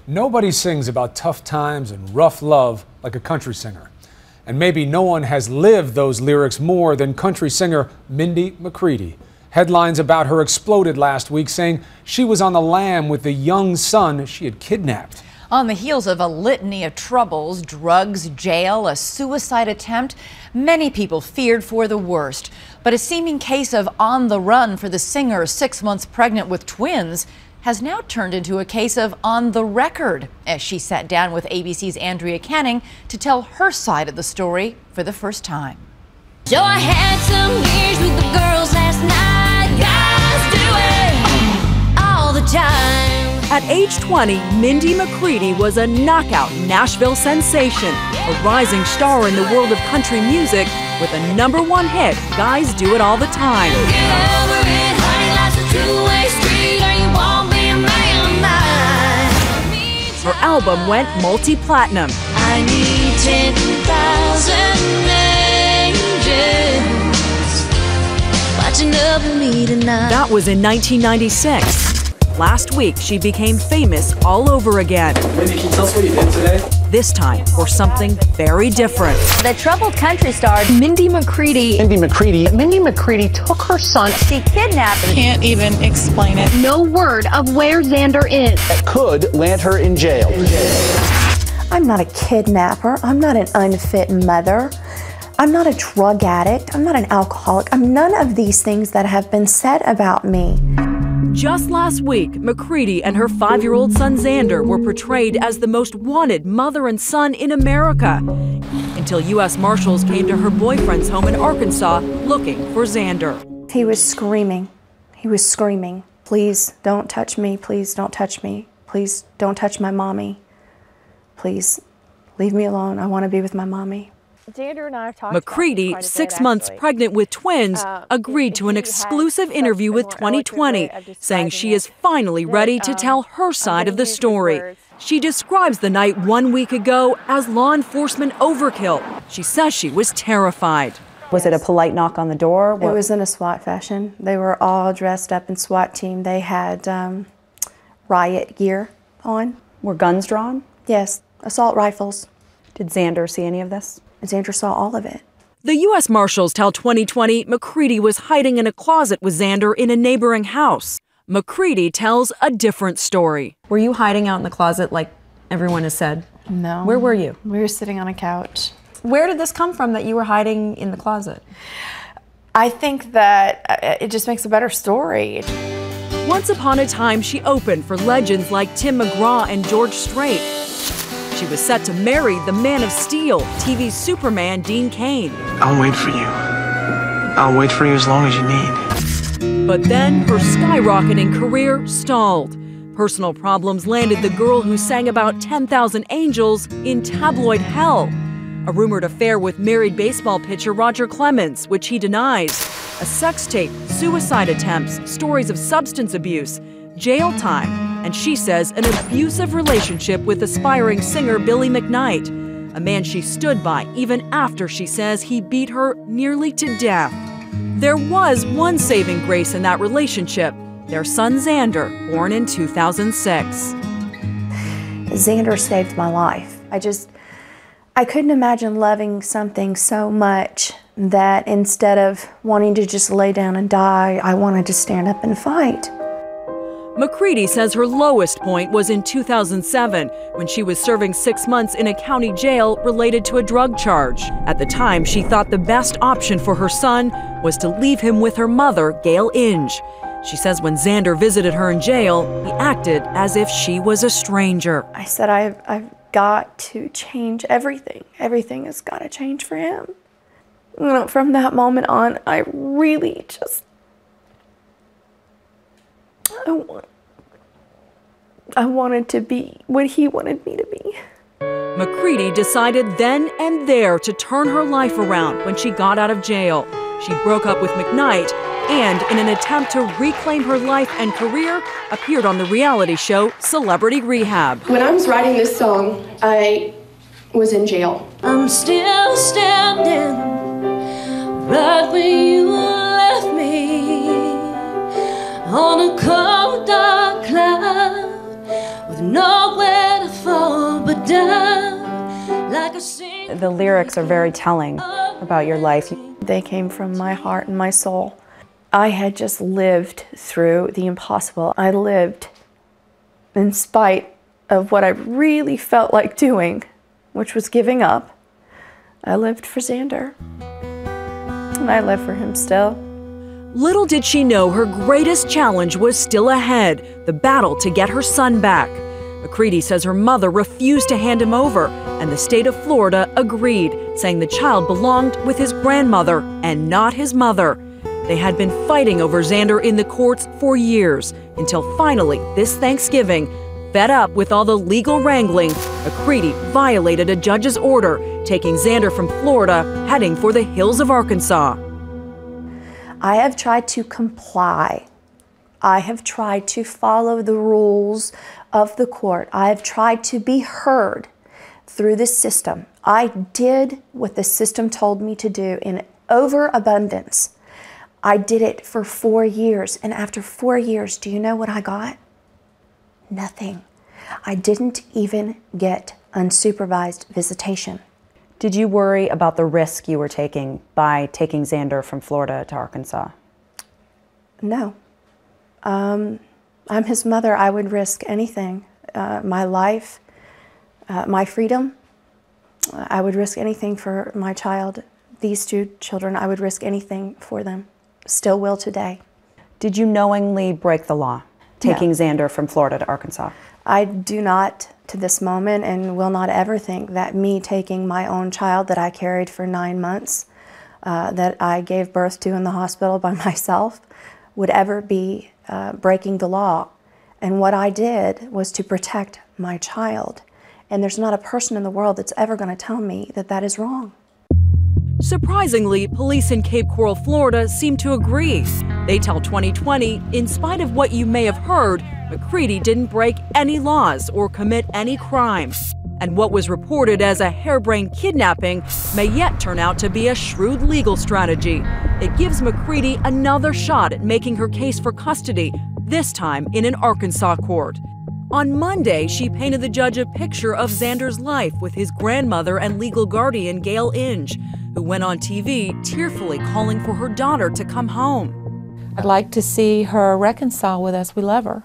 Nobody sings about tough times and rough love like a country singer. And maybe no one has lived those lyrics more than country singer Mindy McCready. Headlines about her exploded last week, saying she was on the lam with the young son she had kidnapped. On the heels of a litany of troubles, drugs, jail, a suicide attempt, many people feared for the worst. But a seeming case of on the run for the singer, 6 months pregnant with twins, has now turned into a case of on the record, as she sat down with ABC's Andrea Canning to tell her side of the story for the first time. So I had some beers with the girls last night. Guys do it all the time. At age 20, Mindy McCready was a knockout Nashville sensation, a rising star in the world of country music with a #1 hit, Guys Do It All the Time. Get over it, honey, life's a two-way street, or you won't be a man of mine. Her album went multi-platinum. I need 10,000 angels watching over me tonight. That was in 1996. Last week, she became famous all over again. Mindy, can you tell us what you did today? This time for something very different. The troubled country star Mindy McCready. Mindy McCready took her son. She kidnapped him. Can't even explain it. No word of where Xander is. That could land her in jail. I'm not a kidnapper. I'm not an unfit mother. I'm not a drug addict. I'm not an alcoholic. I'm none of these things that have been said about me. Just last week, McCready and her 5-year-old son Xander were portrayed as the most wanted mother and son in America, until U.S. Marshals came to her boyfriend's home in Arkansas looking for Xander. He was screaming. He was screaming. Please don't touch me. Please don't touch me. Please don't touch my mommy. Please leave me alone. I want to be with my mommy. Xander and I have talked McCready, 6 months pregnant with twins, agreed to an exclusive interview with 2020, saying she is finally ready to tell her side of the story. She describes the night 1 week ago as law enforcement overkill. She says she was terrified. Was it a polite knock on the door? It was in a SWAT fashion. They were all dressed up in SWAT team. They had riot gear on. Were guns drawn? Yes, assault rifles. Did Xander see any of this? Xander saw all of it. The U.S. Marshals tell 2020 McCready was hiding in a closet with Xander in a neighboring house. McCready tells a different story. Were you hiding out in the closet like everyone has said? No. Where were you? We were sitting on a couch. Where did this come from that you were hiding in the closet? I think that it just makes a better story. Once upon a time, she opened for legends like Tim McGraw and George Strait. She was set to marry the Man of Steel, TV's Superman, Dean Cain. I'll wait for you. I'll wait for you as long as you need. But then her skyrocketing career stalled. Personal problems landed the girl who sang about 10,000 angels in tabloid hell. A rumored affair with married baseball pitcher Roger Clemens, which he denies. A sex tape, suicide attempts, stories of substance abuse, jail time, and she says an abusive relationship with aspiring singer Billy McKnight, a man she stood by even after she says he beat her nearly to death. There was one saving grace in that relationship, their son Xander, born in 2006. Xander saved my life. I couldn't imagine loving something so much that instead of wanting to just lay down and die, I wanted to stand up and fight. McCready says her lowest point was in 2007 when she was serving 6 months in a county jail related to a drug charge. At the time, she thought the best option for her son was to leave him with her mother, Gail Inge. She says when Xander visited her in jail, he acted as if she was a stranger. I said, I've got to change everything. Everything has got to change for him. You know, from that moment on, I really just, I wanted to be what he wanted me to be. McCready decided then and there to turn her life around when she got out of jail. She broke up with McKnight and, in an attempt to reclaim her life and career, appeared on the reality show Celebrity Rehab. When I was writing this song, I was in jail. I'm still standing right where you left me, on a cold dark cloud with nowhere The lyrics are very telling about your life. They came from my heart and my soul. I had just lived through the impossible. I lived in spite of what I really felt like doing, which was giving up. I lived for Xander, and I live for him still. Little did she know her greatest challenge was still ahead, the battle to get her son back. McCready says her mother refused to hand him over, and the state of Florida agreed, saying the child belonged with his grandmother and not his mother. They had been fighting over Xander in the courts for years, until finally, this Thanksgiving, fed up with all the legal wrangling, McCready violated a judge's order, taking Xander from Florida, heading for the hills of Arkansas. I have tried to comply. I have tried to follow the rules of the court. I have tried to be heard through the system. I did what the system told me to do in overabundance. I did it for 4 years, and after 4 years, do you know what I got? Nothing. I didn't even get unsupervised visitation. Did you worry about the risk you were taking by taking Xander from Florida to Arkansas? No. I'm his mother. I would risk anything. My life, my freedom. I would risk anything for my child. These 2 children, I would risk anything for them. Still will today. Did you knowingly break the law, taking No. Xander from Florida to Arkansas? I do not, to this moment, and will not ever think that me taking my own child that I carried for 9 months, that I gave birth to in the hospital by myself, would ever be breaking the law. And what I did was to protect my child. And there's not a person in the world that's ever going to tell me that that is wrong. Surprisingly, police in Cape Coral, Florida seem to agree. They tell 2020, in spite of what you may have heard, McCready didn't break any laws or commit any crime. And what was reported as a harebrained kidnapping may yet turn out to be a shrewd legal strategy. It gives McCready another shot at making her case for custody, this time in an Arkansas court. On Monday, she painted the judge a picture of Xander's life with his grandmother and legal guardian, Gail Inge, who went on TV tearfully calling for her daughter to come home. I'd like to see her reconcile with us. We love her.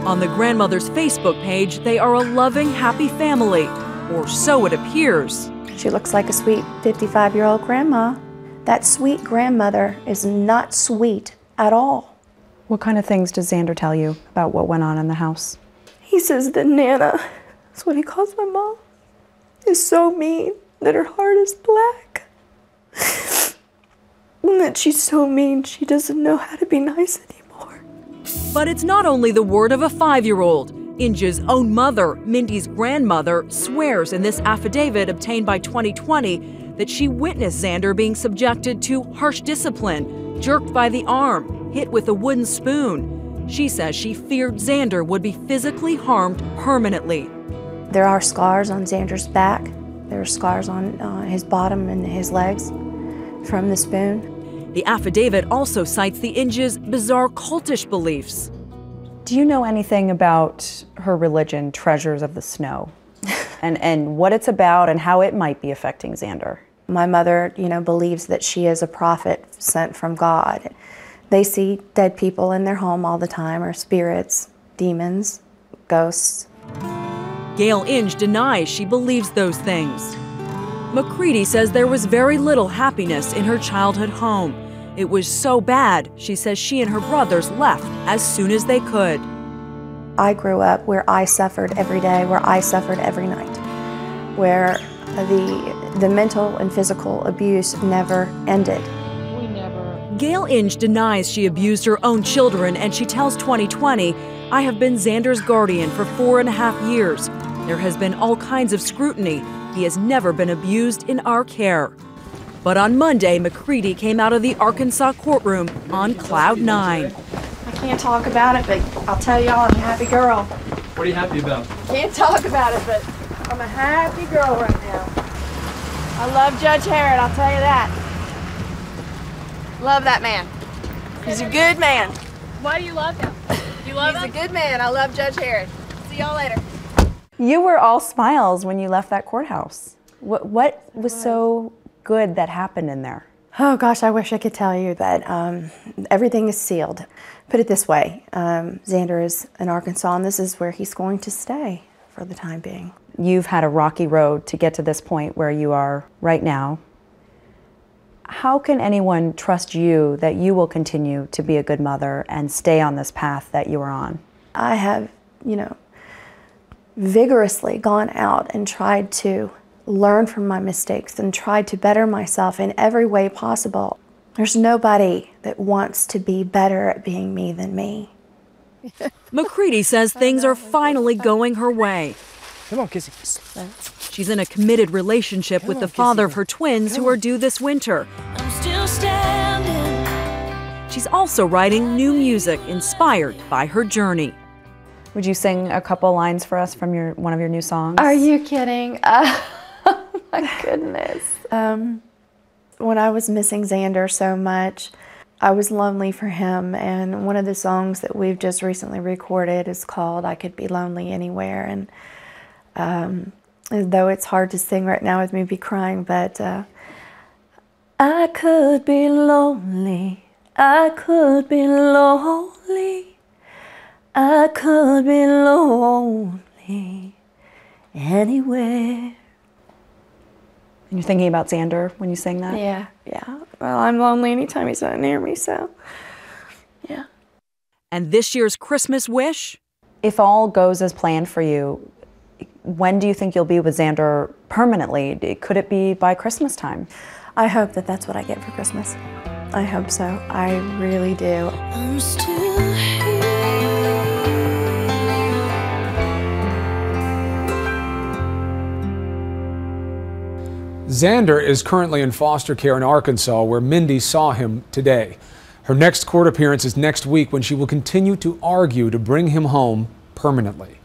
On the grandmother's Facebook page, they are a loving, happy family, or so it appears. She looks like a sweet 55-year-old grandma. That sweet grandmother is not sweet at all. What kind of things does Xander tell you about what went on in the house? He says that Nana, that's what he calls my mom, is so mean, that her heart is black. And that she's so mean, she doesn't know how to be nice anymore. But it's not only the word of a 5-year-old. Inge's own mother, Mindy's grandmother, swears in this affidavit obtained by 2020 that she witnessed Xander being subjected to harsh discipline, jerked by the arm, hit with a wooden spoon. She says she feared Xander would be physically harmed permanently. There are scars on Xander's back. There are scars on his bottom and his legs from the spoon. The affidavit also cites the Inge's bizarre cultish beliefs. Do you know anything about her religion, Treasures of the Snow, and what it's about and how it might be affecting Xander? My mother, believes that she is a prophet sent from God. They see dead people in their home all the time, or spirits, demons, ghosts. Gail Inge denies she believes those things. McCready says there was very little happiness in her childhood home. It was so bad, she says she and her brothers left as soon as they could. I grew up where I suffered every day, where I suffered every night, where the mental and physical abuse never ended. Gail Inge denies she abused her own children, and she tells 2020, "I have been Xander's guardian for 4.5 years. There has been all kinds of scrutiny. He has never been abused in our care." But on Monday, McCready came out of the Arkansas courtroom on cloud 9. I can't talk about it, but I'll tell y'all I'm a happy girl. What are you happy about? Can't talk about it, but I'm a happy girl right now. I love Judge Harrod, I'll tell you that. Love that man. He's a good man. Why do you love him? You love him? He's a good man. I love Judge Harrod. See y'all later. You were all smiles when you left that courthouse. What was so good that happened in there? Oh gosh, I wish I could tell you that everything is sealed. Put it this way, Xander is in Arkansas and this is where he's going to stay for the time being. You've had a rocky road to get to this point where you are right now. How can anyone trust you that you will continue to be a good mother and stay on this path that you are on? I have, vigorously gone out and tried to learn from my mistakes and tried to better myself in every way possible. There's nobody that wants to be better at being me than me. McCready says things are finally going her way. Come on, Kissy. She's in a committed relationship with the father of her twins who are due this winter. I'm still standing. She's also writing new music inspired by her journey. Would you sing a couple lines for us from one of your new songs? Are you kidding? Oh my goodness. When I was missing Xander so much, I was lonely for him, and one of the songs that we've just recently recorded is called I Could Be Lonely Anywhere, and though it's hard to sing right now with me be crying, but I could be lonely, I could be lonely, I could be lonely anywhere. And you're thinking about Xander when you sing that? Yeah. Well, I'm lonely anytime he's not near me, so yeah. And this year's Christmas wish? If all goes as planned for you, when do you think you'll be with Xander permanently? Could it be by Christmas time? I hope that that's what I get for Christmas. I hope so. I really do. I'm still here. Xander is currently in foster care in Arkansas, where Mindy saw him today. Her next court appearance is next week when she will continue to argue to bring him home permanently.